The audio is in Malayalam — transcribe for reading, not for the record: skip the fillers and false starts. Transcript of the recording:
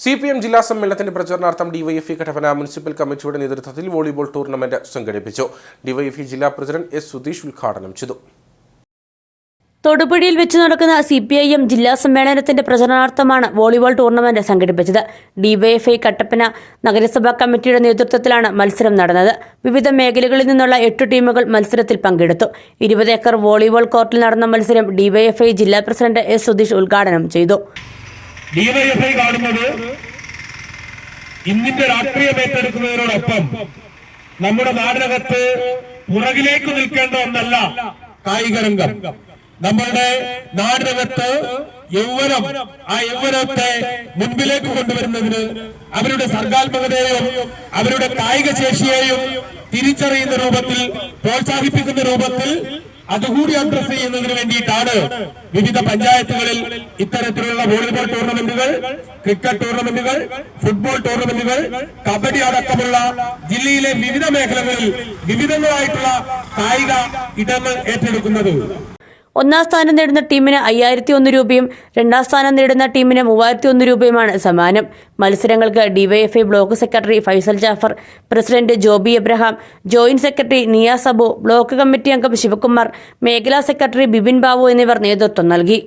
CPM ജില്ലാ സമ്മേളനത്തിന്റെ പ്രചരണാർത്ഥം ഡിവൈഎഫ്ഐ കട്ടപ്പന മുനിസിപ്പൽ കമ്മിറ്റിയുടെ നേതൃത്വത്തിൽ വോളിബോൾ ടൂർണമെന്റ് സംഘടിപ്പിച്ചു. ഡിവൈഎഫ്ഐ ജില്ലാ പ്രസിഡന്റ് എസ് സുധീഷ് ഉദ്ഘാടനം ചെയ്തു. തൊടുപുഴയിൽ വെച്ച് നടക്കുന്ന CPIM ജില്ലാ സമ്മേളനത്തിന്റെ പ്രചരണാർത്ഥമാണ് വോളിബോൾ ടൂർണമെന്റ് സംഘടിപ്പിച്ചത്. ഡിവൈഎഫ്ഐ കട്ടപ്പന നഗരസഭാ കമ്മിറ്റിയുടെ നേതൃത്വത്തിലാണ് മത്സരം നടന്നത്. വിവിധ മേഖലകളിൽ നിന്നുള്ള 8 ടീമുകൾ മത്സരത്തിൽ പങ്കെടുത്തു. 20 ഏക്കർ വോളിബോൾ കോർട്ടിൽ നടന്ന മത്സരം ഡിവൈഎഫ്ഐ ജില്ലാ പ്രസിഡന്റ് എസ് സുധീഷ് ഉദ്ഘാടനം ചെയ്തു. ഡിവൈഎഫ്ഐ കാണുന്നത് ഇന്നിന്റെ രാഷ്ട്രീയം ഏറ്റെടുക്കുന്നതിനോടൊപ്പം നമ്മുടെ നാടിനകത്ത് പുറകിലേക്ക് നിൽക്കേണ്ട ഒന്നല്ല കായിക രംഗം. നമ്മളുടെ നാടിനകത്ത് യൗവനം, ആ യൗവനത്തെ മുൻപിലേക്ക് കൊണ്ടുവരുന്നതിന് അവരുടെ സർഗാത്മകതയെയും അവരുടെ കായിക ശേഷിയെയും തിരിച്ചറിയുന്ന രൂപത്തിൽ, പ്രോത്സാഹിപ്പിക്കുന്ന രൂപത്തിൽ അതുകൂടി അഡ്രസ് ചെയ്യുന്നതിന് വേണ്ടിയിട്ടാണ് വിവിധ പഞ്ചായത്തുകളിൽ ഇത്തരത്തിലുള്ള വോളിബോൾ ടൂർണമെന്റുകൾ, ക്രിക്കറ്റ് ടൂർണമെന്റുകൾ, ഫുട്ബോൾ ടൂർണമെന്റുകൾ, കബഡി അടക്കമുള്ള ജില്ലയിലെ വിവിധ മേഖലകളിൽ വിവിധങ്ങളായിട്ടുള്ള കായിക ഇടങ്ങൾ ഏറ്റെടുക്കുന്നത്. ഒന്നാം സ്ഥാനം നേടുന്ന ടീമിന് 5001 രൂപയും രണ്ടാം സ്ഥാനം നേടുന്ന ടീമിന് 3001 രൂപയുമാണ് സമ്മാനം. മത്സരങ്ങൾക്ക് DYFI block secretary Faisal Jafar, president Joby Abraham, joint secretary Niyas Abu, block committee അംഗം ശിവകുമാർ, മേഖലാ സെക്രട്ടറി ബിപിൻ ബാബു എന്നിവർ നേതൃത്വം നൽകി.